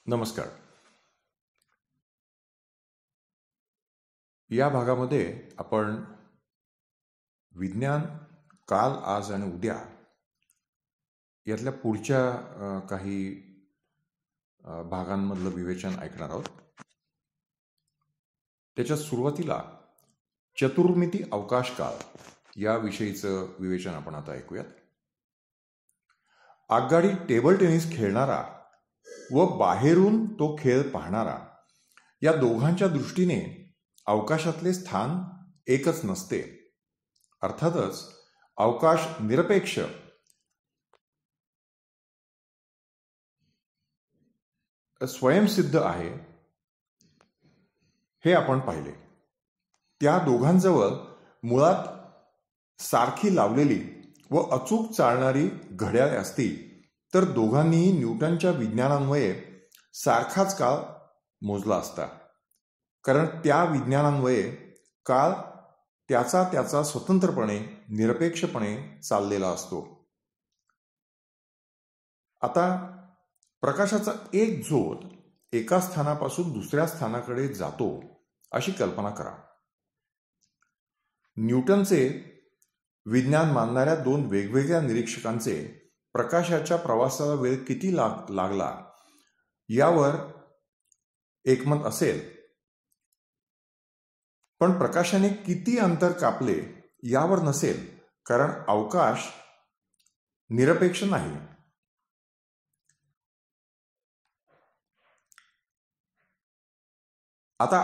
नमस्कार. या भागामध्ये आपण विज्ञान, काल, आज आणि उद्या यातल्या पुढच्या काही भागांमधलं विवेचन ऐकणार आहोत. त्याच्या सुरुवातीला चतुर्मिती अवकाश काळ याविषयीचं विवेचन आपण आता ऐकूयात. आगगाडी टेबल टेनिस खेळणारा व बाहेरून तो खेळ पाहणारा या दोघांच्या दृष्टीने अवकाशातले स्थान एकच नसते. अर्थातच अवकाश निरपेक्ष स्वयंसिद्ध आहे हे आपण पाहिले. त्या दोघांजवळ मुळात सारखी लावलेली व अचूक चालणारी घड्याळे असती तर दोघांनीही न्यूटनच्या विज्ञानान्वये सारखाच काळ मोजला असता. कारण त्या विज्ञानान्वये काळ त्याचा स्वतंत्रपणे निरपेक्षपणे चाललेला असतो. आता प्रकाशाचा एक झोत एका स्थानापासून दुसऱ्या स्थानाकडे जातो अशी कल्पना करा. न्यूटनचे विज्ञान मानणाऱ्या दोन वेगवेगळ्या निरीक्षकांचे प्रकाशाच्या प्रवासाला वेळ किती लागला यावर एकमत असेल, पण प्रकाशाने किती अंतर कापले यावर नसेल, कारण अवकाश निरपेक्ष नाही. आता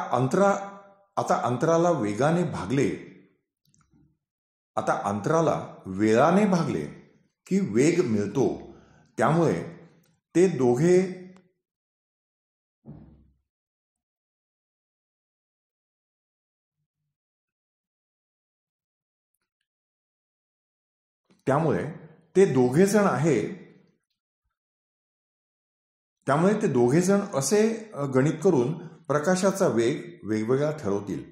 अंतराला वेळाने भागले की वेग मिळतो. त्यामुळे ते दोघे दोघेजण असे गणित करून प्रकाशाचा वेग वेगवेगळा ठरवतील.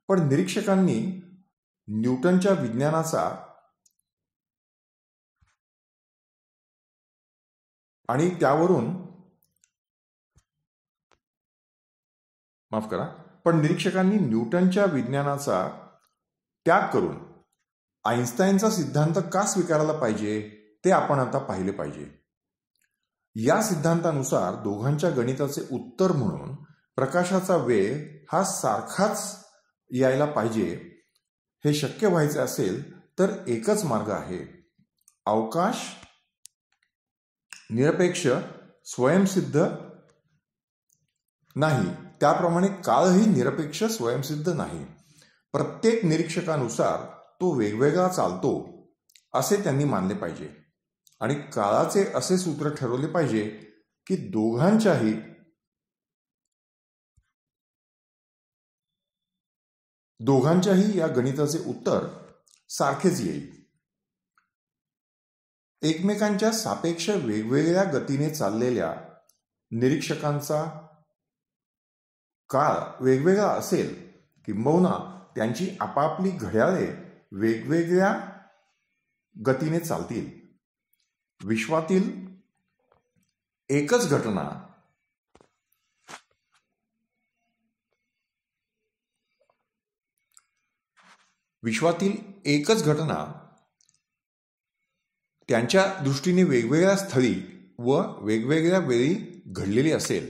पण निरीक्षकांनी न्यूटनच्या विज्ञानाचा आणि त्यावरून निरीक्षकांनी न्यूटनच्या विज्ञानाचा त्याग करून आइन्स्टाईनचा सिद्धांत का स्वीकारायला पाहिजे ते आपण आता पाहिले पाहिजे. या सिद्धांतानुसार दोघांच्या गणिताचे उत्तर म्हणून प्रकाशाचा वेग हा सारखाच यायला पाहिजे. हे शक्य व्हायचे असेल तर एकच मार्ग आहे. अवकाश निरपेक्ष स्वयंसिद्ध नाही, त्याप्रमाणे काळही निरपेक्ष स्वयंसिद्ध नाही. प्रत्येक निरीक्षकानुसार तो वेगवेगळा चालतो असे त्यांनी मानले पाहिजे. आणि काळाचे असे सूत्र ठरवले पाहिजे की दोघांच्याही या गणिताचे उत्तर सारखेच येईल. एकमेकांच्या सापेक्ष वेगवेगळ्या गतीने चाललेल्या निरीक्षकांचा काळ वेगवेगळा असेल, किंबहुना त्यांची आपापली घड्याळे वेगवेगळ्या गतीने चालतील. विश्वातील एकच घटना त्यांच्या दृष्टीने वेगवेगळ्या स्थळी व वेगवेगळ्या वेळी घडलेली असेल.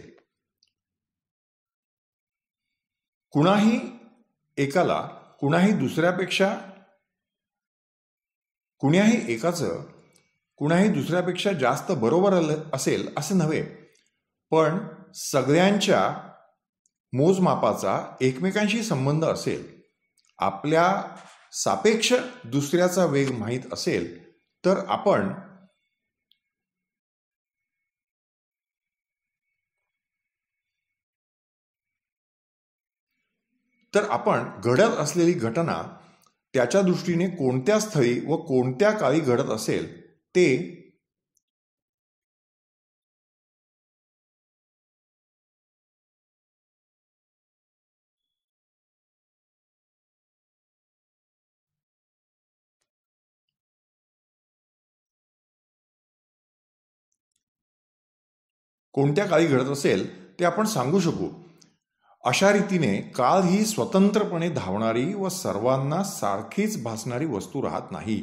कुणाही दुसऱ्यापेक्षा जास्त बरोबर असेल असे नव्हे, पण सगळ्यांच्या मोजमापाचा एकमेकांशी संबंध असेल. आपल्या सापेक्ष दुसऱ्याचा वेग माहीत असेल तर आपण घडत असलेली घटना त्याच्या दृष्टीने कोणत्या स्थळी व कोणत्या काळी घडत असेल ते कोणत्या काळी घडत असेल ते आपण सांगू शकू. अशा रीतीने काळ ही स्वतंत्रपणे धावणारी व सर्वांना सारखीच भासणारी वस्तू राहत नाही,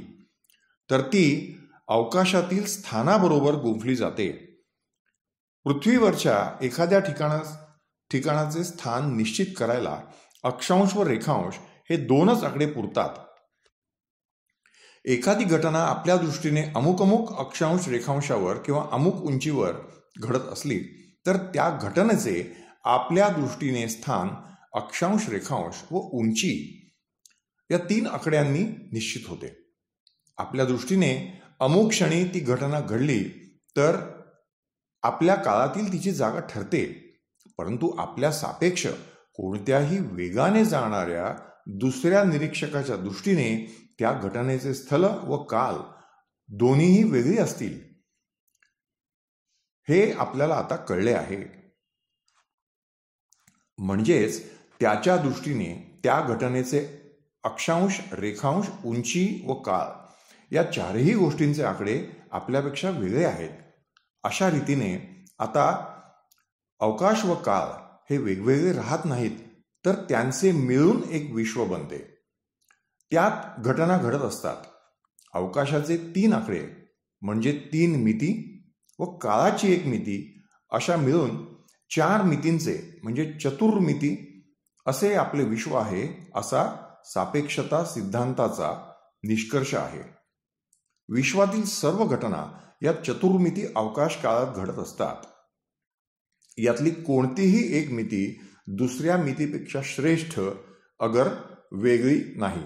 तर ती अवकाशातील स्थानाबरोबर गुंफली जाते. पृथ्वीवरच्या एखाद्या ठिकाणाचे स्थान निश्चित करायला अक्षांश व रेखांश हे दोनच आकडे पुरतात. एखादी घटना आपल्या दृष्टीने अमुक अक्षांश रेखांशावर किंवा अमुक उंचीवर घडत असली तर त्या घटनेचे आपल्या दृष्टीने स्थान अक्षांश रेखांश व उंची या 3 आकड्यांनी निश्चित होते. आपल्या दृष्टीने अमुक क्षणी ती घटना घडली तर आपल्या काळातील तिची जागा ठरते, परंतु आपल्या सापेक्ष कोणत्याही वेगाने जाणाऱ्या दुसऱ्या निरीक्षकाच्या दृष्टीने त्या घटनेचे स्थल व काल दोन्हीही वेगळी असतील, हे आपल्याला आता कळले आहे. म्हणजेच त्याच्या दृष्टीने त्या घटनेचे अक्षांश रेखांश उंची व काळ या 4ही गोष्टींचे आकडे आपल्यापेक्षा वेगळे आहेत. अशा रीतीने आता अवकाश व काळ हे वेगवेगळे राहत नाहीत, तर त्यांचे मिळून एक विश्व बनते. त्यात घटना घडत असतात. अवकाशाचे 3 आकडे म्हणजे 3 मिती व काळाची 1 मिती अशा मिळून 4 मितींचे म्हणजे चतुर्मिती असे आपले विश्व आहे, असा सापेक्षता सिद्धांताचा निष्कर्ष आहे. विश्वातील सर्व घटना या चतुर्मिती अवकाश काळात घडत असतात. यातली कोणतीही एक मिती दुसऱ्या मितीपेक्षा श्रेष्ठ अगर वेगळी नाही.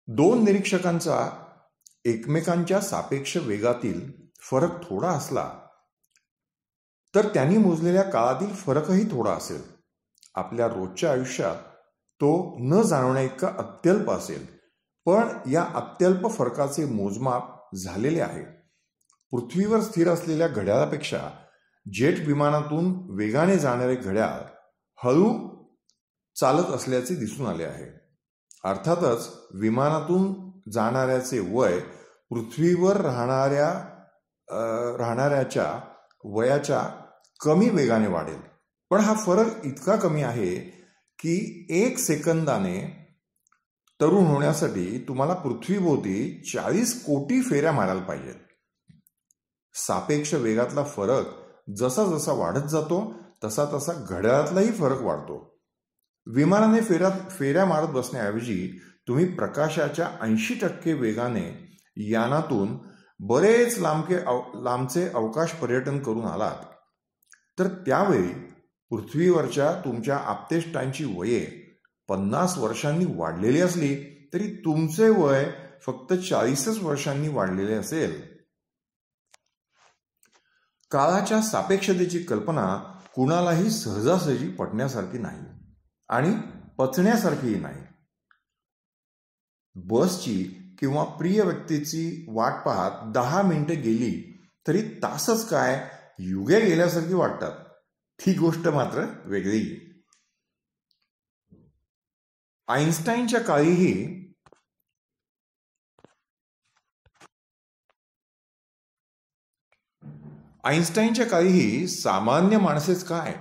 2 निरीक्षकांचा एकमेकांच्या सापेक्ष वेगातील फरक थोडा असला तर त्यांनी मोजलेल्या काळातील फरकही थोडा असेल. आपल्या रोजच्या आयुष्यात तो न जाणवण्या इतका अत्यल्प असेल, पण या अत्यल्प फरकाचे मोजमाप झालेले आहे. पृथ्वीवर स्थिर असलेल्या घड्याळापेक्षा जेट विमानातून वेगाने जाणारे घड्याळ हळू चालत असल्याचे दिसून आले आहे. अर्थातच विमानातून जाणाऱ्याचे वय पृथ्वीवर राहणाऱ्याच्या वयाच्या कमी वेगाने वाढेल, पण हा फरक इतका कमी आहे की 1 सेकंदाने तरुण होण्यासाठी तुम्हाला पृथ्वीभोवती 40 कोटी फेऱ्या मारायला पाहिजेत. सापेक्ष वेगातला फरक जसा जसा वाढत जातो तसा तसा घड्याळातलाही फरक वाढतो. विमानाने फेऱ्या मारत बसण्याऐवजी तुम्ही प्रकाशाच्या 80% वेगाने यानातून बरेच लांबचे अवकाश पर्यटन करून आलात तर त्यावेळी पृथ्वीवरच्या तुमच्या आप्तेष्टांची वये 50 वर्षांनी वाढलेली असली तरी तुमचे वय फक्त 40 वर्षांनी वाढलेले असेल. काळाच्या सापेक्षतेची कल्पना कुणालाही सहजासहजी पटण्यासारखी नाही आणि पचण्यासारखीही नाही. बसची किंवा प्रिय व्यक्तीची वाट पाहत 10 मिनिटे गेली तरी तासच काय युगे गेल्यासारखी वाटतात. ती गोष्ट मात्र वेगळी. आईन्स्टाईनच्या काळीही सामान्य माणसेच काय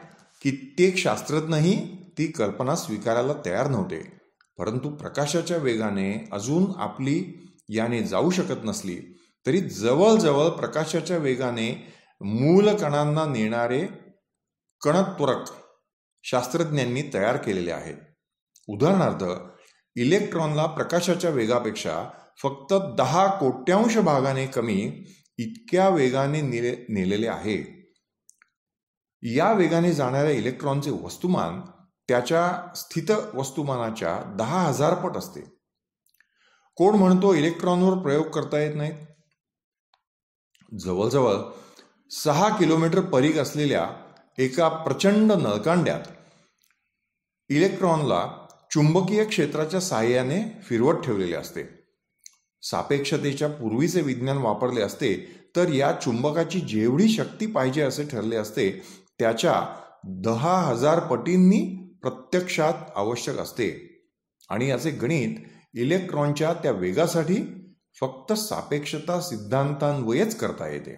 कित्येक शास्त्रज्ञही ती कल्पना स्वीकारायला तयार नव्हते. परंतु प्रकाशाच्या वेगाने अजून आपली याने जाऊ शकत नसली तरी जवळजवळ प्रकाशाच्या वेगाने मूल कणांना नेणारे कणत्वरक शास्त्रज्ञांनी तयार केलेले आहेत. उदाहरणार्थ, इलेक्ट्रॉनला प्रकाशाच्या वेगापेक्षा फक्त 10 कोट्यांश भागाने कमी इतक्या वेगाने नेलेले आहे. या वेगाने जाणाऱ्या इलेक्ट्रॉनचे वस्तुमान त्याच्या स्थित वस्तुमानाच्या 10,000 पट असते. कोण म्हणतो इलेक्ट्रॉनवर प्रयोग करता येत नाहीत? जवळजवळ 6 किलोमीटर परीघ असलेल्या एका प्रचंड नळकांड्यात इलेक्ट्रॉनला चुंबकीय क्षेत्राच्या साहाय्याने फिरवत ठेवलेले असते. सापेक्षतेच्या पूर्वीचे विज्ञान वापरले असते तर या चुंबकाची जेवढी शक्ती पाहिजे असे ठरले असते त्याच्या 10,000 पटींनी प्रत्यक्षात आवश्यक असते. आणि याचे गणित इलेक्ट्रॉनच्या त्या वेगासाठी फक्त सापेक्षता सिद्धांतान्वयेच करता येते.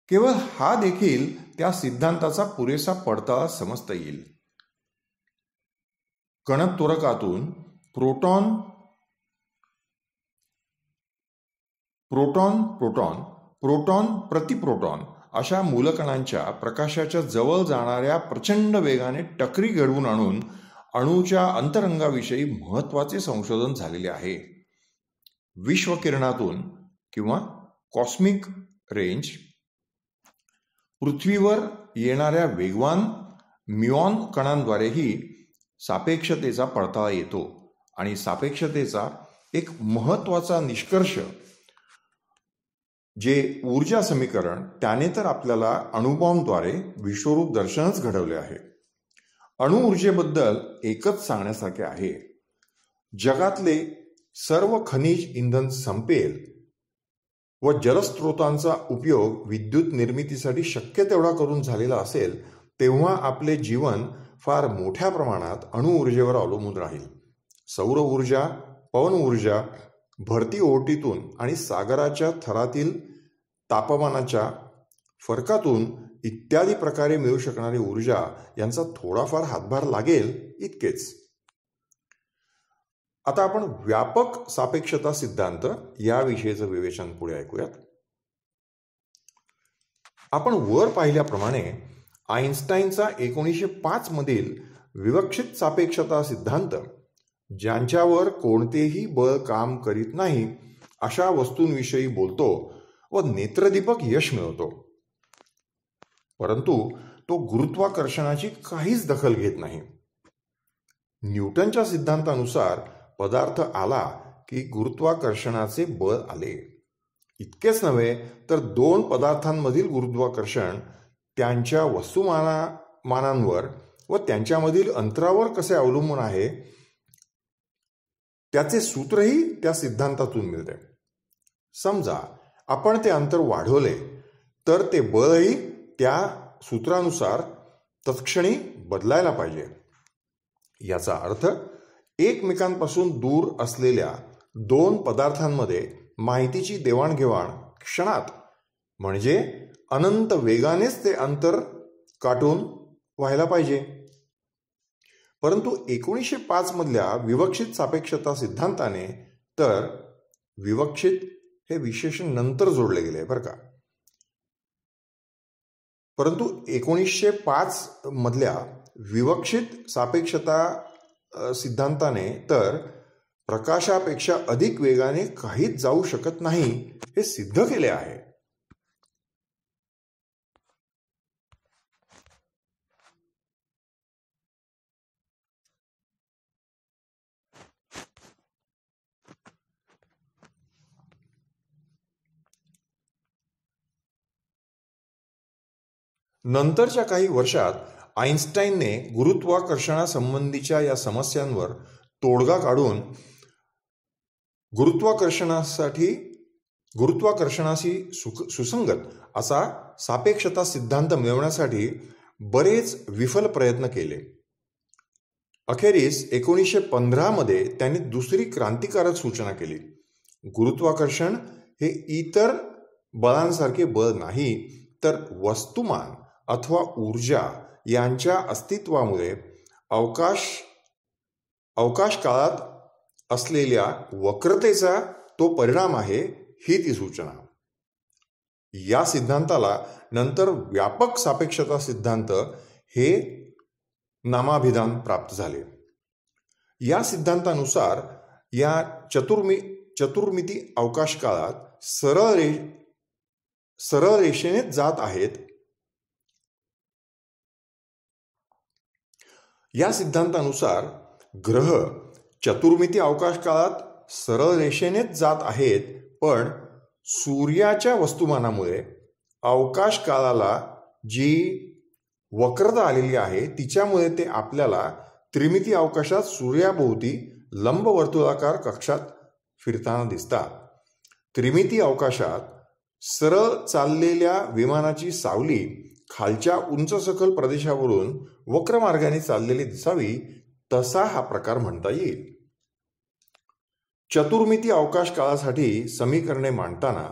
केवळ हा देखील त्या सिद्धांताचा पुरेसा पडताळा समजता येईल. कणत्वरकातून प्रोटॉन प्रतिप्रोटॉन अशा मूलकणांच्या प्रकाशाच्या जवळ जाणाऱ्या प्रचंड वेगाने टकरी घडवून आणून अणूच्या अंतरंगाविषयी महत्त्वाचे संशोधन झालेले आहे. विश्वकिरणातून किंवा कॉस्मिक रेंज पृथ्वीवर येणाऱ्या वेगवान म्युऑन कणांद्वारेही सापेक्षतेचा पडताळा येतो आणि सापेक्षतेचा एक महत्त्वाचा निष्कर्ष जे ऊर्जा समीकरण त्याने तर आपल्याला अणुबॉम्बद्वारे विश्वरूप दर्शनच घडवले आहे. अणुऊर्जेबद्दल एकच सांगण्यासारखे आहे, जगातले सर्व खनिज इंधन संपेल व जलस्रोतांचा उपयोग विद्युत निर्मितीसाठी शक्य तेवढा करून झालेला असेल तेव्हा आपले जीवन फार मोठ्या प्रमाणात अणुऊर्जेवर अवलंबून राहील. सौर ऊर्जा, पवन ऊर्जा, भरती ओहोटीतून आणि सागराच्या थरातील तापमानाच्या फरकातून इत्यादी प्रकारे मिळू शकणारी ऊर्जा यांचा थोडाफार हातभार लागेल इतकेच. आता आपण व्यापक सापेक्षता सिद्धांत याविषयीचं विवेचन पुढे ऐकूयात. आपण वर पाहिल्याप्रमाणे आइन्स्टाईनचा 1905 मधील विवक्षित सापेक्षता सिद्धांत ज्यांच्यावर कोणतेही बळ काम करीत नाही अशा वस्तूंविषयी बोलतो व नेत्रदीपक यश मिळवतो. परंतु तो गुरुत्वाकर्षणाची काहीच दखल घेत नाही. न्यूटनच्या सिद्धांतानुसार पदार्थ आला की गुरुत्वाकर्षणाचे बळ आले. इतकेच नव्हे तर दोन पदार्थांमधील गुरुत्वाकर्षण त्यांच्या वस्तुमानांवर व त्यांच्यामधील अंतरावर कसे अवलंबून आहे त्याचे सूत्रही त्या सिद्धांतातून मिळते. समजा आपण ते अंतर वाढवले तर ते बळही त्या सूत्रानुसार तत्क्षणी बदलायला पाहिजे. याचा अर्थ एकमेकांपासून दूर असलेल्या दोन पदार्थांमध्ये माहितीची देवाणघेवाण क्षणात म्हणजे अनंत वेगानेच ते अंतर काटून व्हायला पाहिजे. परंतु 1905 मधल्या विवक्षित सापेक्षता सिद्धांताने तर विवक्षित हे विशेषण नंतर जोडले गेले बरं का. परंतु 1905 मधल्या विवक्षित सापेक्षता सिद्धांताने तर प्रकाशापेक्षा अधिक वेगाने काहीच जाऊ शकत नाही हे सिद्ध केले आहे. नंतरच्या काही वर्षात आइन्स्टाईनने गुरुत्वाकर्षणासंबंधीच्या या समस्यांवर तोडगा काढून गुरुत्वाकर्षणाशी सुसंगत असा सापेक्षता सिद्धांत मिळवण्यासाठी बरेच विफल प्रयत्न केले. अखेरीस 1915 मध्ये त्यांनी दुसरी क्रांतिकारक सूचना केली. गुरुत्वाकर्षण हे इतर बळांसारखे बळ नाही तर वस्तुमान अथवा ऊर्जा यांच्या अस्तित्वामुळे अवकाश काळात असलेल्या वक्रतेचा तो परिणाम आहे ही ती सूचना. या सिद्धांताला नंतर व्यापक सापेक्षता सिद्धांत हे नामाभिधान प्राप्त झाले. या सिद्धांतानुसार या चतुर्मिती अवकाश काळात सरळ रेषेने जात आहेत. या सिद्धांतानुसार ग्रह चतुर्मिती अवकाश काळात सरळ रेषेनेच जात आहेत, पण सूर्याच्या वस्तुमानामुळे अवकाश काळाला जी वक्रता आलेली आहे तिच्यामुळे ते आपल्याला त्रिमिती अवकाशात सूर्याभोवती लंबवर्तुळाकार कक्षात फिरताना दिसतात. त्रिमिती अवकाशात सरळ चाललेल्या विमानाची सावली खालच्या उंच सखल प्रदेशावरून वक्र मार्गाने चाललेली दिसावी तसा हा प्रकार म्हणता येईल. चतुर्मिती अवकाश काळासाठी समीकरणे मांडताना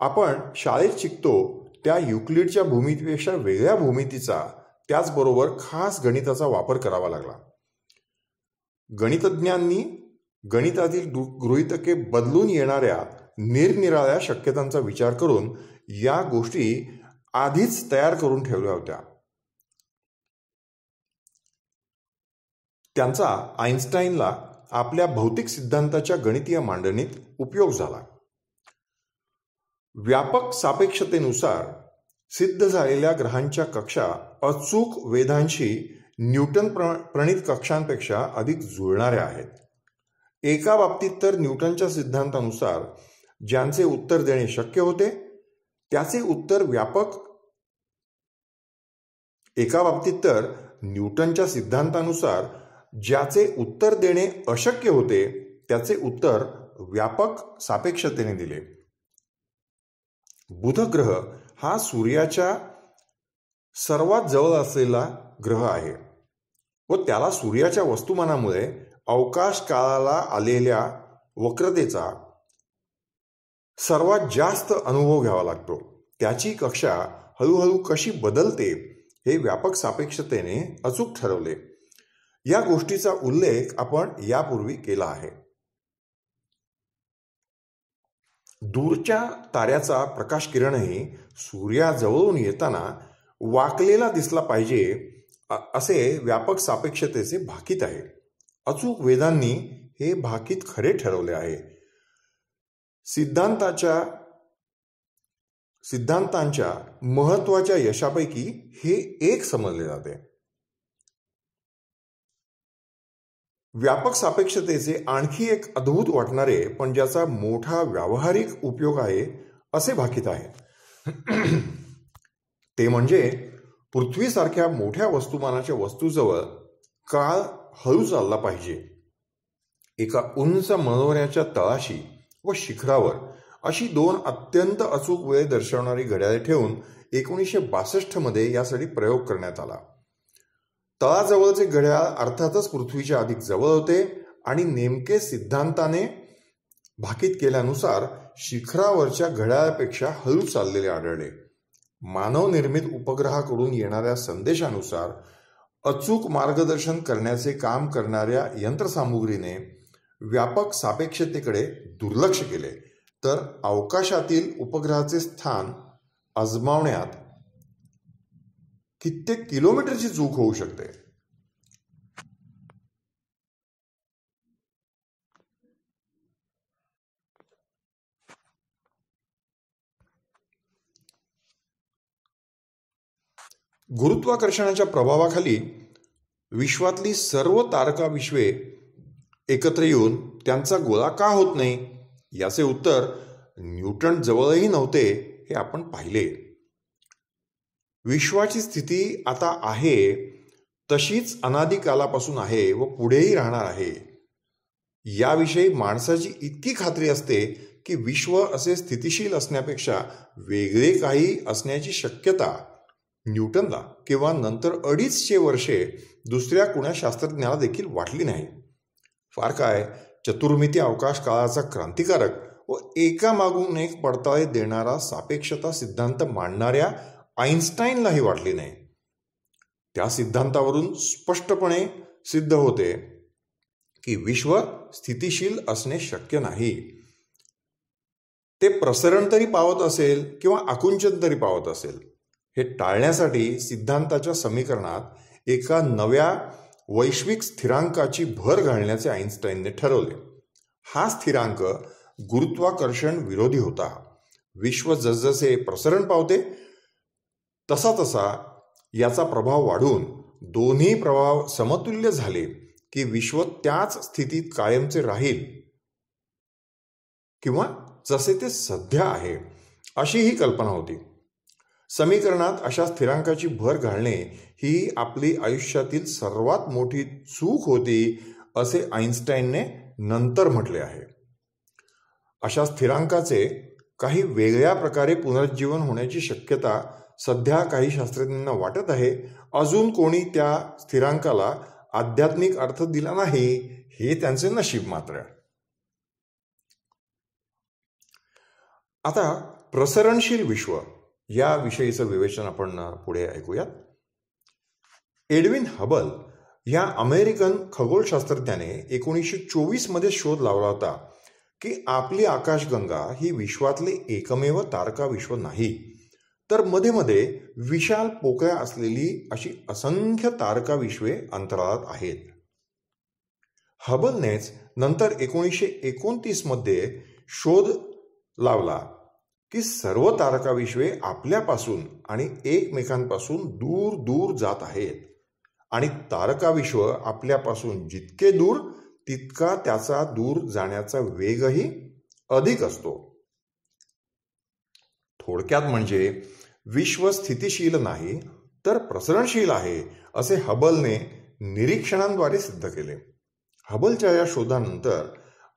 आपण शाळेत शिकतो त्या युक्लिडच्या भूमितीपेक्षा वेगळ्या भूमितीचा, त्याचबरोबर खास गणिताचा वापर करावा लागला. गणितज्ञांनी गणितातील गृहीतके बदलून येणाऱ्या निरनिराळ्या शक्यतांचा विचार करून या गोष्टी आधीच तयार करून ठेवल्या होत्या. त्यांचा आइन्स्टाईनला आपल्या भौतिक सिद्धांताच्या गणितीय मांडणीत उपयोग झाला. व्यापक सापेक्षतेनुसार सिद्ध झालेल्या ग्रहांच्या कक्षा अचूक वेधांशी न्यूटन प्रणीत कक्षांपेक्षा अधिक जुळणाऱ्या आहेत. एका बाबतीत तर न्यूटनच्या सिद्धांतानुसार ज्यांचे उत्तर देणे शक्य होते त्याचे उत्तर एका बाबतीत तर न्यूटनच्या सिद्धांतानुसार ज्याचे उत्तर देणे अशक्य होते त्याचे उत्तर व्यापक सापेक्षतेने दिले. बुध ग्रह हा सूर्याच्या सर्वात जवळ असलेला ग्रह आहे व त्याला सूर्याच्या वस्तुमानामुळे अवकाश काळाला आलेल्या वक्रतेचा सर्वात जास्त अनुभव घ्यावा लागतो. त्याची कक्षा हळूहळू कशी बदलते हे व्यापक सापेक्षतेने अचूक ठरवले. या गोष्टीचा उल्लेख आपण यापूर्वी केला आहे. दूरच्या ताऱ्याचा प्रकाश किरणही सूर्याजवळून येताना वाकलेला दिसला पाहिजे असे व्यापक सापेक्षतेचे भाकीत आहे. अचूक वेदांनी हे भाकीत खरे ठरवले आहे. सिद्धांतांच्या महत्वाच्या यशापैकी हे एक समजले जाते. व्यापक सापेक्षतेचे आणखी एक अद्भुत वाटणारे पण ज्याचा मोठा व्यावहारिक उपयोग आहे असे भाकीत आहे. ते म्हणजे पृथ्वीसारख्या मोठ्या वस्तुमानाच्या वस्तूजवळ काळ हळू चालला पाहिजे. एका उंच मनोऱ्याच्या तळाशी व शिखरावर अशी दोन अत्यंत अचूक वेळ दर्शवणारी घड्याळे ठेवून 1962 मध्ये यासाठी प्रयोग करण्यात आला. तळाजवळचे घड्याळ अर्थातच पृथ्वीच्या अधिक जवळ होते आणि नेमके सिद्धांताने भाकीत केल्यानुसार शिखरावरच्या घड्याळापेक्षा हळू चाललेले आढळले. मानवनिर्मित उपग्रहाकडून येणाऱ्या संदेशानुसार अचूक मार्गदर्शन करण्याचे काम करणाऱ्या यंत्रसामुग्रीने व्यापक सापेक्षतेकडे दुर्लक्ष केले तर अवकाशातील उपग्रहाचे स्थान आजमावण्यात कित्येक किलोमीटरची चूक होऊ शकते. गुरुत्वाकर्षणाच्या प्रभावाखाली विश्वातली सर्व तारका विश्वे एकत्र येऊन त्यांचा गोळा का होत नाही याचे उत्तर न्यूटन जवळही नव्हते हे आपण पाहिले. विश्वाची स्थिती आता आहे तशीच अनादी कालापासून आहे व पुढेही राहणार आहे याविषयी माणसाची इतकी खात्री असते की विश्व असे स्थितिशील असण्यापेक्षा वेगळे काही असण्याची शक्यता न्यूटनला किंवा नंतर 250 वर्षे दुसऱ्या कुण्या शास्त्रज्ञाला देखील वाटली नाही. फार काय, चतुर्मिती अवकाश काळाचा क्रांतिकारक व एकामागून एक पडताळे देणारा सापेक्षता सिद्धांत मांडणाऱ्या आइन्स्टाईनलाही वाटली नाही. त्या सिद्धांतावरून स्पष्टपणे सिद्ध होते की विश्व स्थितिशील असणे शक्य नाही. ते प्रसरण तरी पावत असेल किंवा आकुंचन तरी पावत असेल हे टाळण्यासाठी सिद्धांताच्या समीकरणात एका नव्या वैश्विक स्थिरांकाची भर घालण्याचे आइन्स्टाईनने ठरवले. हा स्थिरांक गुरुत्वाकर्षण विरोधी होता. विश्व जसजसे प्रसरण पावते तसा तसा याचा प्रभाव वाढून दोन्ही प्रभाव समतुल्य झाले की विश्व त्याच स्थितीत कायमचे राहील किंवा जसे ते सध्या आहे अशी ही कल्पना होती. समीकरणात अशा स्थिरांकाची भर घालणे ही आपली आयुष्यातील सर्वात मोठी चूक होती असे आइन्स्टाईनने नंतर म्हटले आहे. अशा स्थिरांकाचे काही वेगळ्या प्रकारे पुनरुज्जीवन होण्याची शक्यता सध्या काही शास्त्रज्ञांना वाटत आहे. अजून कोणी त्या स्थिरांकाला आध्यात्मिक अर्थ दिला नाही हे त्यांचे नशीब मात्र. आता प्रसरणशील विश्व या विषयीचं विवेचन आपण पुढे ऐकूयात. एडविन हबल या अमेरिकन खगोलशास्त्रज्ञाने 1924 मध्ये शोध लावला होता की आपली आकाशगंगा ही विश्वातले एकमेव तारका विश्व नाही, तर मध्ये मध्ये विशाल पोकळ्या असलेली अशी असंख्य तारका विश्वे अंतराळात आहेत. हबलनेच नंतर 1929 मध्ये शोध लावला की सर्व तारका विश्वे आपल्यापासून आणि एकमेकांपासून दूर दूर जात आहेत आणि तारका विश्व आपल्यापासून जितके दूर तितका त्याचा दूर जाण्याचा वेगही अधिक असतो. थोडक्यात म्हणजे विश्व स्थितिशील नाही तर प्रसरणशील आहे असे हबलने निरीक्षणांद्वारे सिद्ध केले. हबलच्या या शोधानंतर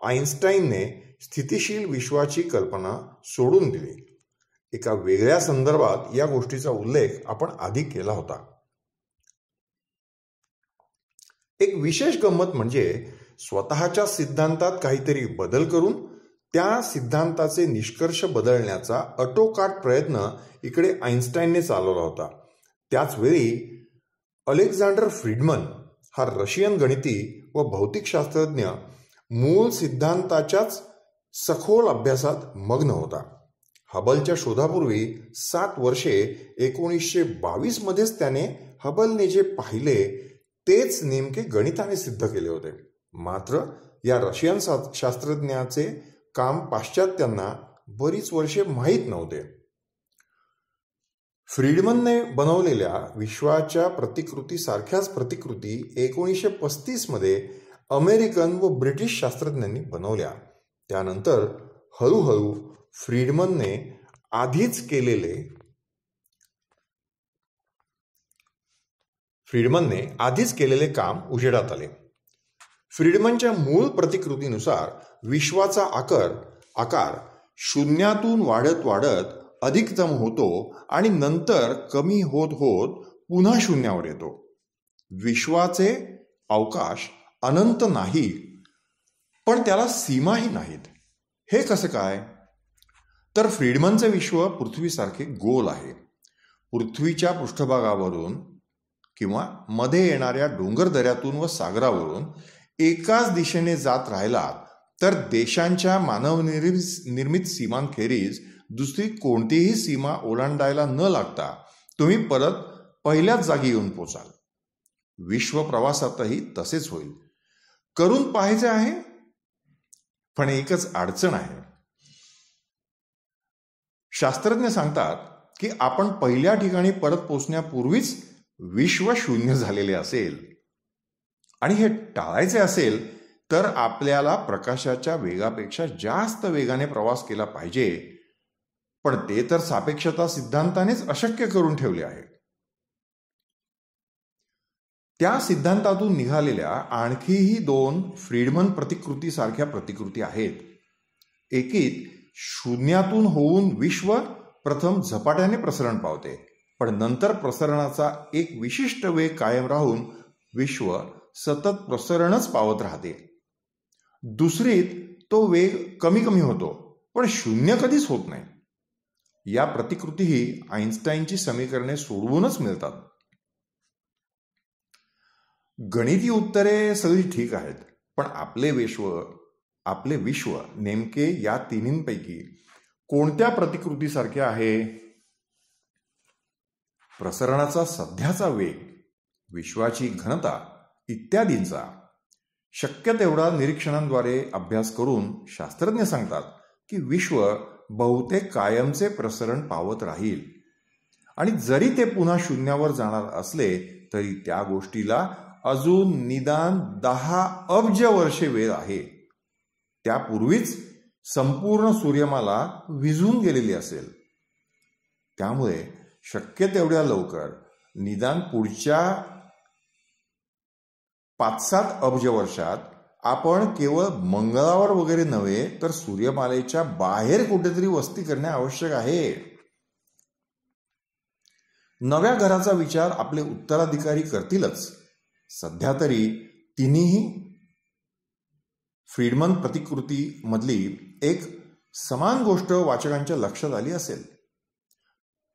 आइन्स्टाईनने स्थितिशील विश्वाची कल्पना सोडून दिली. एका वेगळ्या संदर्भात या गोष्टीचा उल्लेख आपण आधी केला होता. एक विशेष गंमत म्हणजे स्वतःच्या सिद्धांतात काहीतरी बदल करून त्या सिद्धांताचे निष्कर्ष बदलण्याचा अटोकाट प्रयत्न इकडे आइन्स्टाईनने चालवला होता. त्याच वेळी अलेक्झांडर फ्रीडमन हा रशियन गणिती व भौतिकशास्त्रज्ञ मूळ सिद्धांताच्याच सखोल अभ्यासात मग्न होता. हबलच्या शोधापूर्वी 7 वर्षे 1922 मध्येच त्याने हबलने जे पाहिले तेच नेमके गणिताने सिद्ध केले होते. मात्र या रशियन शास्त्रज्ञाचे काम पाश्चात्यांना बरीच वर्षे माहीत नव्हते. फ्रीडमनने बनवलेल्या विश्वाच्या प्रतिकृती सारख्याच प्रतिकृती 1935 मध्ये अमेरिकन व ब्रिटिश शास्त्रज्ञांनी बनवल्या. त्यानंतर हळूहळू फ्रीडमनने आधीच केलेले काम उजेडात आले. फ्रीडमनच्या मूळ प्रतिकृतीनुसार विश्वाचा आकार शून्यातून वाढत वाढत अधिकतम होतो आणि नंतर कमी होत होत पुन्हा शून्यावर येतो. विश्वाचे अवकाश अनंत नाही, पण त्याला सीमाही नाहीत. हे कसं काय? तर फ्रीडमनचे विश्व पृथ्वीसारखे गोल आहे. पृथ्वीच्या पृष्ठभागावरून किंवा मध्ये येणाऱ्या डोंगर दऱ्यातून व सागरावरून एकाच दिशेने जात राहिलात तर देशांच्या मानवनिर्मित सीमांखेरीज दुसरी कोणतीही सीमा ओलांडायला न लागता तुम्ही परत पहिल्याच जागी येऊन पोचाल. विश्व प्रवासातही तसेच होईल. करून पाहायचे आहे, पण एकच अडचण आहे. शास्त्रज्ञ सांगतात की आपण पहिल्या ठिकाणी परत पोचण्यापूर्वीच विश्व शून्य झालेले असेल आणि हे टाळायचे असेल तर आपल्याला प्रकाशाच्या वेगापेक्षा जास्त वेगाने प्रवास केला पाहिजे. पण ते तर सापेक्षता सिद्धांतानेच अशक्य करून ठेवले आहे. त्या सिद्धांतातून निघालेल्या आणखीही 2 फ्रीडमन प्रतिकृती सारख्या प्रतिकृती आहेत. एकीत शून्यातून होऊन विश्व प्रथम झपाट्याने प्रसरण पावते, पण नंतर प्रसरणाचा एक विशिष्ट वेग कायम राहून विश्व सतत प्रसरणच पावत राहते. दुसरीत तो वेग कमी कमी होतो, पण शून्य कधीच होत नाही. या प्रतिकृतीही आइन्स्टाईनची समीकरणे सोडवूनच मिळतात. गणिती उत्तरे सगळी ठीक आहेत, पण आपले विश्व नेमके या तिन्हींपैकी कोणत्या प्रतिकृतीसारखे आहे? प्रसरणाचा सध्याचा वेग, विश्वाची घनता इत्यादींचा शक्य तेवढा निरीक्षणांद्वारे अभ्यास करून शास्त्रज्ञ सांगतात की विश्व बहुतेक कायमचे प्रसरण पावत राहील आणि जरी ते पुन्हा शून्यावर जाणार असले तरी त्या गोष्टीला अजून निदान 10 अब्ज वर्षे वेळ आहे. त्यापूर्वीच संपूर्ण सूर्यमाला विझून गेलेली असेल. त्यामुळे शक्य तेवढ्या लवकर निदान पुढच्या 5-7 अब्ज वर्षात आपण केवळ मंगळावर वगैरे नव्हे तर सूर्यमालेच्या बाहेर कुठेतरी वस्ती करणे आवश्यक आहे. नव्या घराचा विचार आपले उत्तराधिकारी करतीलच. सध्या तरी तिन्ही फ्रीडमन प्रतिकृती मधली एक समान गोष्ट वाचकांच्या लक्षात आली असेल.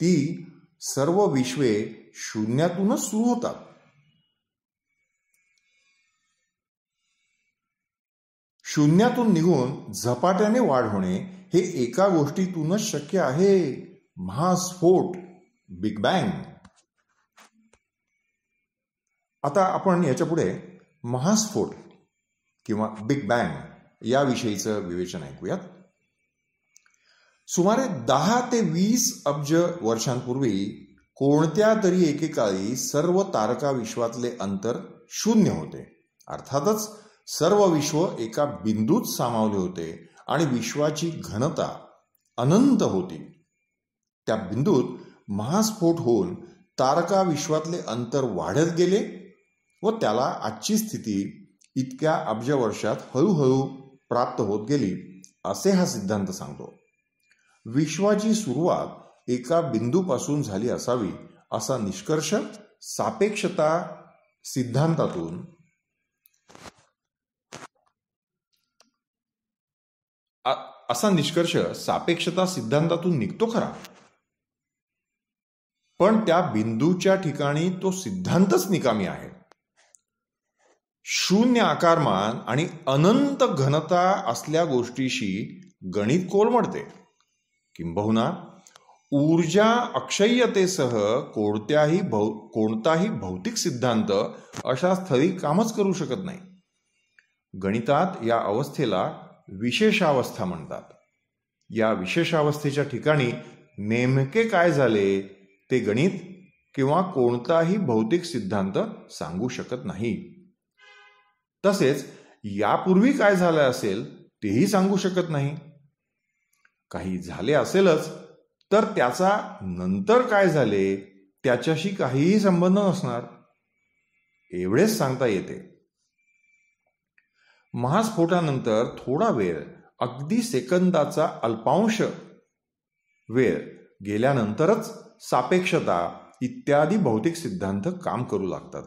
ती सर्व विश्वे शून्यातूनच सुरू होतात. शून्यातून निघून झपाट्याने वाढ होणे हे एका गोष्टीतूनच शक्य आहे, महास्फोट, बिग बँग. आता आपण याच्या पुढे महास्फोट किंवा बिग बँग याविषयीचं विवेचन ऐकूयात. सुमारे 10 ते 20 अब्ज वर्षांपूर्वी कोणत्या तरी एकेकाळी सर्व तारका विश्वातले अंतर शून्य होते. अर्थातच सर्व विश्व एका बिंदूत सामावले होते आणि विश्वाची घनता अनंत होती. त्या बिंदूत महास्फोट होऊन तारका विश्वातले अंतर वाढत गेले व त्याला आजची स्थिती इतक्या अब्ज वर्षात हळूहळू प्राप्त होत गेली, असे हा सिद्धांत सांगतो. विश्वाची सुरुवात एका बिंदूपासून झाली असावी असा निष्कर्ष सापेक्षता सिद्धांतातून निघतो खरा, पण त्या बिंदूच्या ठिकाणी तो सिद्धांतच निकामी आहे. शून्य आकारमान आणि अनंत घनता असल्या गोष्टीशी गणित कोलमडते. किंबहुना ऊर्जा अक्षय्यतेसह कोणताही भौतिक सिद्धांत अशा स्थळी कामच करू शकत नाही. गणितात या अवस्थेला विशेषावस्था म्हणतात. या विशेषावस्थेच्या ठिकाणी नेमके काय झाले ते गणित किंवा कोणताही भौतिक सिद्धांत सांगू शकत नाही. तसेच यापूर्वी काय झाले असेल तेही सांगू शकत नाही. काही झाले असेलच तर त्याचा नंतर काय झाले त्याच्याशी काहीही संबंध नसणार, एवढेच सांगता येते. महास्फोटानंतर थोडा वेळ, अगदी सेकंदाचा अल्पांश वेळ गेल्यानंतरच सापेक्षता इत्यादी भौतिक सिद्धांत काम करू लागतात.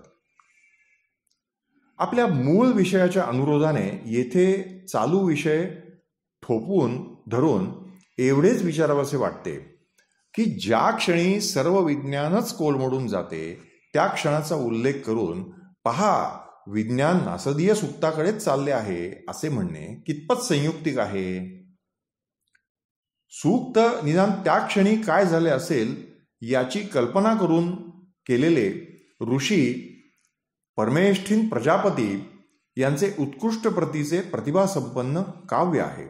आपल्या मूळ विषयाच्या अनुरोधाने येथे चालू विषय ठोपवून धरून एवढेच विचारावसे वाटते की ज्या क्षणी सर्व विज्ञानच कोलमडून जाते त्या क्षणाचा उल्लेख करून पहा, विज्ञान नासदीय सुप्ताकडेच चालले आहे असे म्हणणे कितपत संयुक्तिक आहे. सूक्त निदान त्या क्षणी काय झाले असेल याची कल्पना करून केलेले ऋषी परमेष्ठीन प्रजापती यांचे उत्कृष्ट प्रतीचे प्रतिभासंपन्न काव्य आहे.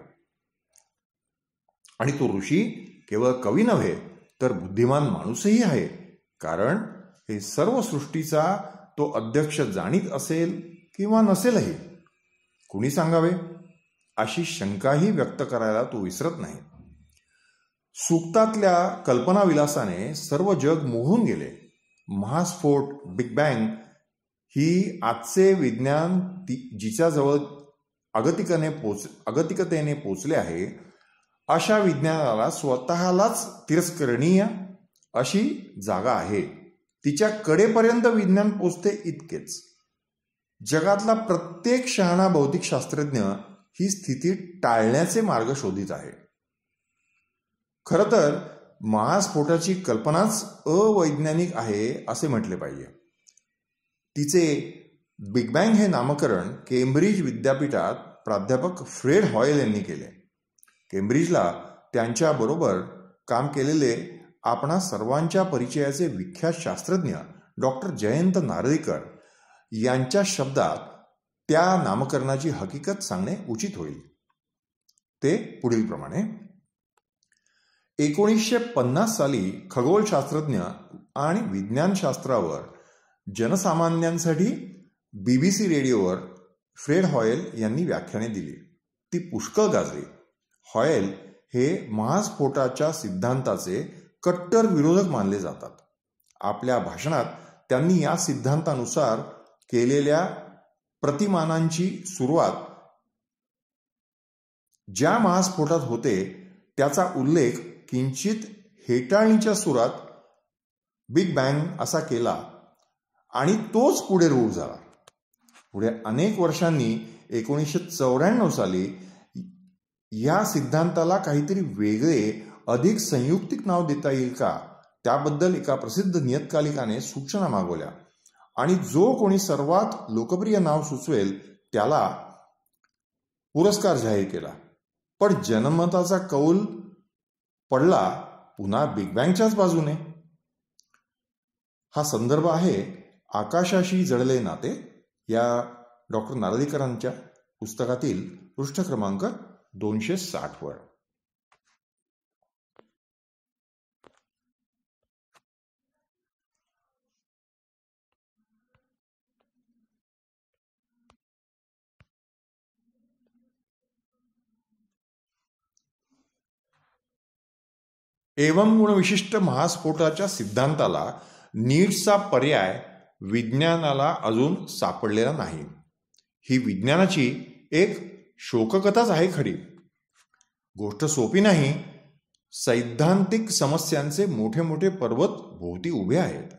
आणि तो ऋषी केवळ कवी नव्हे तर बुद्धिमान माणूसही आहे, कारण हे सर्व सृष्टीचा तो अध्यक्ष जाणीत असेल किंवा नसेलही. कुणी सांगावे अशी शंकाही व्यक्त करायला तो विसरत नाही. सूक्तातल्या कल्पनाविलासाने सर्व जग मोहून गेले. महास्फोट, बिग बँग ही आजचे विज्ञान जिच्याजवळ अगतिकतेने पोचले आहे अशा विज्ञानाला स्वतःलाच तिरस्करणीय अशी जागा आहे. तिच्या कडेपर्यंत विज्ञान पोचते इतकेच. जगातला प्रत्येक शहाणा भौतिक शास्त्रज्ञ ही स्थिती टाळण्याचे मार्ग शोधित आहे. खरं तर महास्फोटाची कल्पनाच अवैज्ञानिक आहे असे म्हटले पाहिजे. तिचे बिग बँग हे नामकरण केम्ब्रिज विद्यापीठात प्राध्यापक फ्रेड हॉयल यांनी केले. केम्ब्रिजला त्यांच्याबरोबर काम केलेले आपणा सर्वांच्या परिचयाचे विख्यात शास्त्रज्ञ डॉक्टर जयंत नारळीकर यांच्या शब्दात त्या नामकरणाची हकीकत सांगणे उचित होईल. ते पुढील प्रमाणे: 1950 साली खगोलशास्त्रज्ञ आणि विज्ञानशास्त्रावर जनसामान्यांसाठी BBC रेडिओवर फ्रेड हॉयल यांनी व्याख्याने दिली. ती पुष्कळ गाजली. हॉयल हे महास्फोटाच्या सिद्धांताचे कट्टर विरोधक मानले जातात. आपल्या भाषणात त्यांनी या सिद्धांतानुसार केलेल्या प्रतिमानांची सुरुवात ज्या महास्फोटात होते त्याचा उल्लेख किंचित हेटाळणीच्या सुरात बिग बँग असा केला आणि तोच पुढे रूढ झाला. पुढे अनेक वर्षांनी 1994 साली या सिद्धांताला काहीतरी वेगळे अधिक संयुक्तिक नाव देता येईल का, त्याबद्दल एका प्रसिद्ध नियतकालिकाने सूचना मागवल्या आणि जो कोणी सर्वात लोकप्रिय नाव सुचवेल त्याला पुरस्कार जाहीर केला. पण जनमताचा कौल पडला पुन्हा बिग बँगच्याच बाजूने. हा संदर्भ आहे आकाशाशी जडले नाते या डॉक्टर नारळीकरांच्या पुस्तकातील पृष्ठ क्रमांक 260 वर. एवं गुण विशिष्ट महास्फोटाच्या सिद्धांताला नीट्सचा पर्याय विज्ञानाला अजून सापडलेला नाही. ही विज्ञानाची एक शोककथाच आहे खरी. गोष्ट सोपी नाही. सैद्धांतिक समस्यांचे मोठे मोठे पर्वत भोवती उभे आहेत.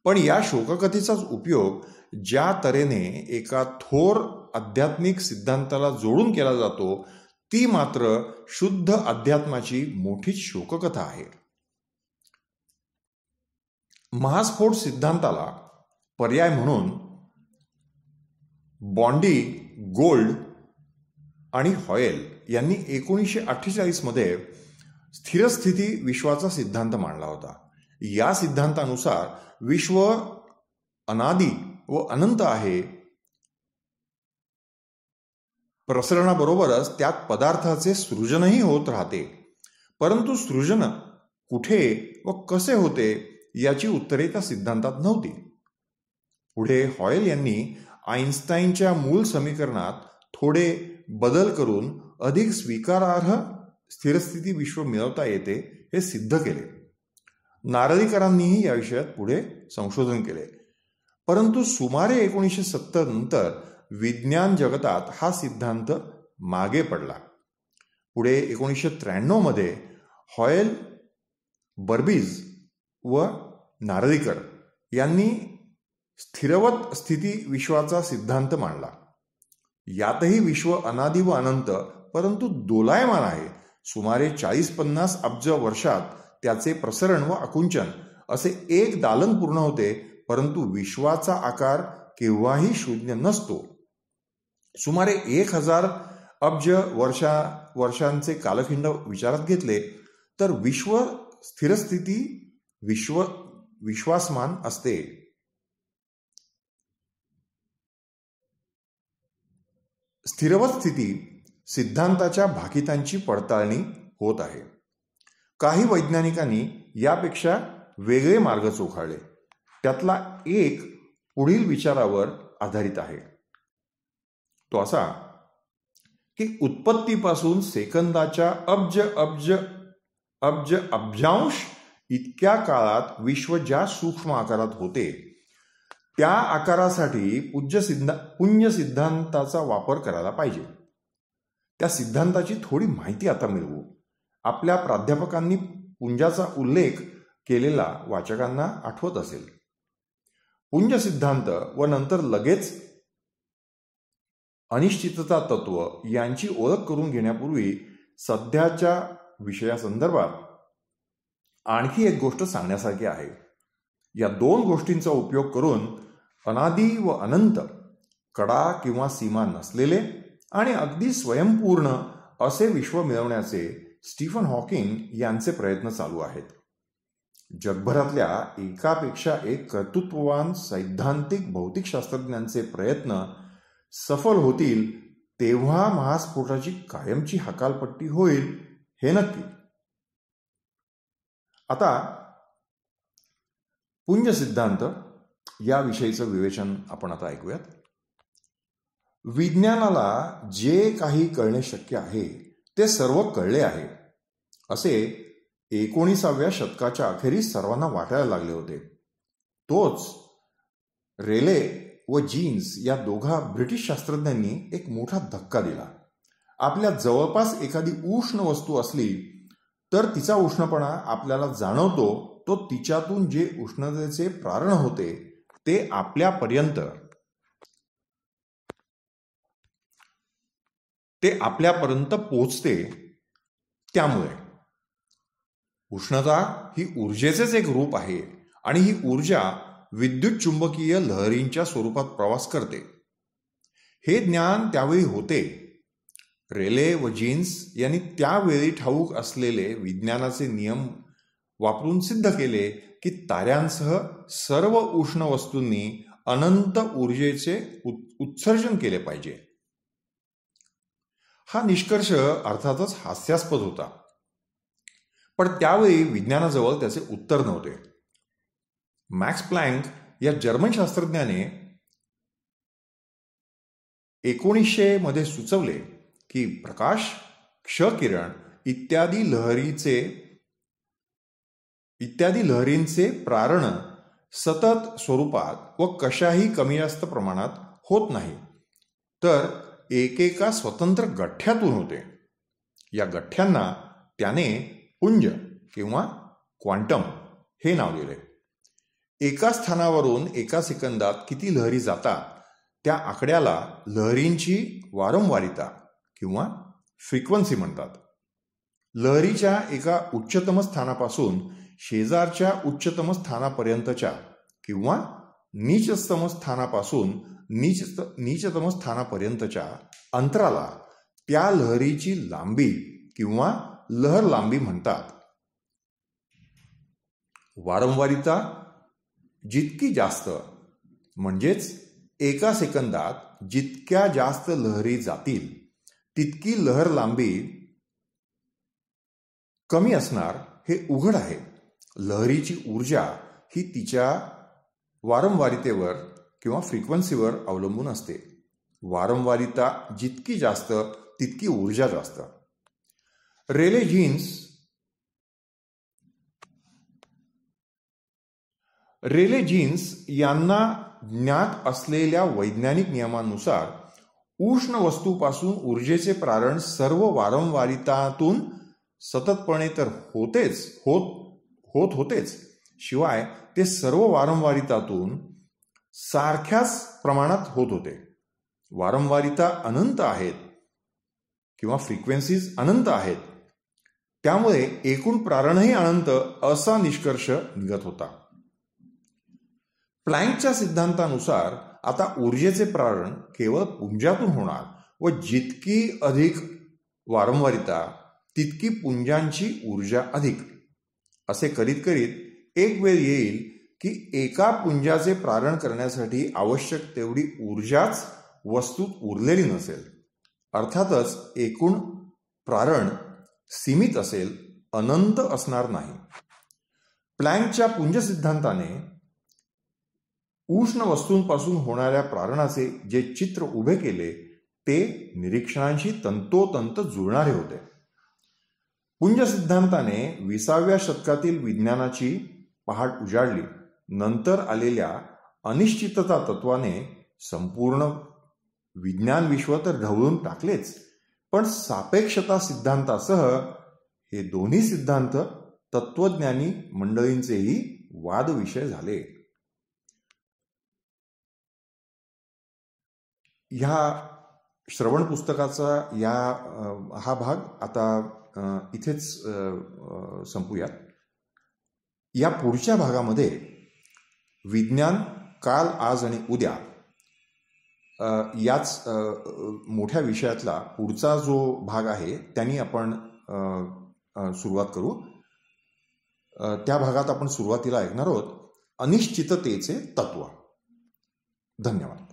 पण या शोककथेचाच उपयोग ज्या तऱ्हेने एका थोर आध्यात्मिक सिद्धांताला जोडून केला जातो ती मात्र शुद्ध अध्यात्माची मोठीच शोककथा आहे. महास्फोट सिद्धांताला पर्याय म्हणून बॉन्डी, गोल्ड आणि हॉयल यांनी 1948 मध्ये स्थिरस्थिती विश्वाचा सिद्धांत मांडला होता. या सिद्धांतानुसार विश्व अनादी व अनंत आहे. प्रसरणाबरोबरच त्यात पदार्थाचे सृजनही होत राहते. परंतु सृजन कुठे व कसे होते याची उत्तरे त्या सिद्धांतात नव्हती. पुढे हॉयल यांनी आइन्स्टाईनच्या मूळ समीकरणात थोडे बदल करून अधिक स्वीकारार्ह स्थिरस्थिती विश्व मिळवता येते हे सिद्ध केले. नारळीकरांनीही या विषयात पुढे संशोधन केले. परंतु सुमारे 1970 नंतर विज्ञान जगतात हा सिद्धांत मागे पडला. पुढे 1993 मध्ये हॉयल, बर्बीज व नारळीकर यांनी स्थिरवत स्थिती विश्वाचा सिद्धांत मांडला. यातही विश्व अनादी व अनंत परंतु दोलायमान आहे. सुमारे 40-50 अब्ज वर्षात त्याचे प्रसरण व आकुंचन असे एक दालन पूर्ण होते. परंतु विश्वाचा आकार केव्हाही शून्य नसतो. सुमारे 1000 अब्ज वर्षांचे कालखंड विचारात घेतले तर विश्व स्थिरस्थिती विश्वासमान असते. स्थिरवत स्थिती सिद्धांताच्या भाकितांची पडताळणी होत आहे. काही वैज्ञानिकांनी यापेक्षा वेगळे मार्ग चोखाळले. त्यातला एक पुढील विचारावर आधारित आहे. तो असा की उत्पत्तीपासून सेकंदाच्या अब्जांश इतक्या काळात विश्व ज्या सूक्ष्म आकारात होते त्या आकारासाठी पुंज सिद्धांताचा वापर करायला पाहिजे. त्या सिद्धांताची थोडी माहिती आता मिळवू. आपल्या प्राध्यापकांनी पुंजाचा उल्लेख केलेला वाचकांना आठवत असेल. पुंज सिद्धांत व नंतर लगेच अनिश्चितता तत्व यांची ओळख करून घेण्यापूर्वी सध्याच्या विषयासंदर्भात आणखी एक गोष्ट सांगण्यासारखी आहे. या दोन गोष्टींचा उपयोग करून अनादी व अनंत, कडा किंवा सीमा नसलेले आणि अगदी स्वयंपूर्ण असे विश्व मिळवण्याचे स्टीफन हॉकिंग यांचे प्रयत्न चालू आहेत. जगभरातल्या एकापेक्षा एक कर्तृत्ववान सैद्धांतिक भौतिकशास्त्रज्ञांचे प्रयत्न सफल होतील तेव्हा महास्फोटाची कायमची हकालपट्टी होईल हे नक्की. आता पुंज सिद्धांत याविषयीचं विवेचन आपण आता ऐकूयात. विज्ञानाला जे काही कळणे शक्य आहे ते सर्व कळले आहे असे 19व्या शतकाच्या अखेरीस सर्वांना वाटायला लागले होते. तोच रेले व जीन्स या दोघा ब्रिटिश शास्त्रज्ञांनी एक मोठा धक्का दिला. आपल्या जवळपास एखादी उष्ण वस्तू असली तर तिचा उष्णपणा आपल्याला जाणवतो तो तिच्यातून जे उष्णतेचे प्रारण होते ते आपल्यापर्यंत ते आपल्यापर्यंत पोहोचते. त्यामुळे उष्णता ही ऊर्जेचेच एक रूप आहे आणि ही ऊर्जा विद्युत चुंबकीय लहरींच्या स्वरूपात प्रवास करते. हे ज्ञान त्यावेळी होते. रेले व जीन्स यांनी त्यावेळी ठाऊक असलेले विज्ञानाचे नियम वापरून सिद्ध केले की ताऱ्यांसह सर्व उष्ण वस्तूंनी अनंत ऊर्जेचे उत्सर्जन केले पाहिजे. हा निष्कर्ष अर्थातच हास्यास्पद होता, पण त्यावेळी विज्ञानाजवळ त्याचे उत्तर नव्हते. मॅक्स प्लँक या जर्मन शास्त्रज्ञाने 1900 मध्ये सुचवले की प्रकाश, क्ष किरण इत्यादी लहरींचे प्रारण सतत स्वरूपात व कशाही कमी जास्त प्रमाणात होत नाही, तर एकेका स्वतंत्र गठ्ठ्यातून होते. या गठ्ठ्यांना त्याने पुंज किंवा क्वांटम हे नाव दिले. एका स्थानावरून एका सेकंदात किती लहरी जातात त्या आकड्याला लहरींची वारंवारिता किंवा फ्रिक्वेन्सी म्हणतात. लहरीच्या एका उच्चतम स्थानापासून शेजारच्या उच्चतम स्थानापर्यंतच्या किंवा नीचतम स्थानापासून नीचतम स्थानापर्यंतच्या अंतराला त्या लहरीची लांबी किंवा लहर लांबी म्हणतात. वारंवारिता जितकी जास्त म्हणजेच एका सेकंदात जितक्या जास्त लहरी जातील तितकी लहर लांबी कमी असणार हे उघड आहे. लहरीची ऊर्जा ही तिच्या वारंवारितेवर किंवा फ्रिक्वेन्सीवर अवलंबून असते. वारंवारिता जितकी जास्त तितकी ऊर्जा जास्त. रेले जीन्स यांना ज्ञात असलेल्या वैज्ञानिक नियमानुसार उष्ण वस्तूपासून ऊर्जेचे प्रारण सर्व वारंवारितातून सततपणे तर होतेच, शिवाय ते सर्व वारंवारितातून सारख्याच प्रमाणात होत होते. वारंवारिता अनंत आहेत किंवा फ्रिक्वेन्सीज अनंत आहेत, त्यामुळे एकूण प्रारणही अनंत असा निष्कर्ष निघत होता. प्लँकच्या सिद्धांतानुसार आता ऊर्जेचे प्रारण केवळ पुंजातून होणार व जितकी अधिक वारंवारिता तितकी पुंजांची ऊर्जा अधिक. असे करीत करीत एक वेळ येईल की एका पुंजाचे प्रारण करण्यासाठी आवश्यक तेवढी ऊर्जाच वस्तूत उरलेली नसेल. अर्थातच एकूण प्रारण सीमित असेल, अनंत असणार नाही. प्लँकच्या पुंज सिद्धांताने उष्ण वस्तूंपासून होणाऱ्या प्रारणाचे जे चित्र उभे केले ते निरीक्षणांशी तंतोतंत जुळणारे होते. पुंज सिद्धांताने 20व्या शतकातील विज्ञानाची पहाट उजाडली. नंतर आलेल्या अनिश्चितता तत्वाने संपूर्ण विज्ञान विश्व तर ढवळून टाकलेच, पण सापेक्षता सिद्धांतासह हे दोन्ही सिद्धांत तत्वज्ञानी मंडळींचेही वादविषय झाले. ह्या श्रवण पुस्तकाचा हा भाग आता इथेच संपूयात. या पुढच्या भागामध्ये विज्ञान काल, आज आणि उद्या याच मोठ्या विषयातला पुढचा जो भाग आहे त्यांनी आपण सुरुवात करू. त्या भागात आपण सुरुवातीला ऐकणार आहोत अनिश्चिततेचे तत्व. धन्यवाद.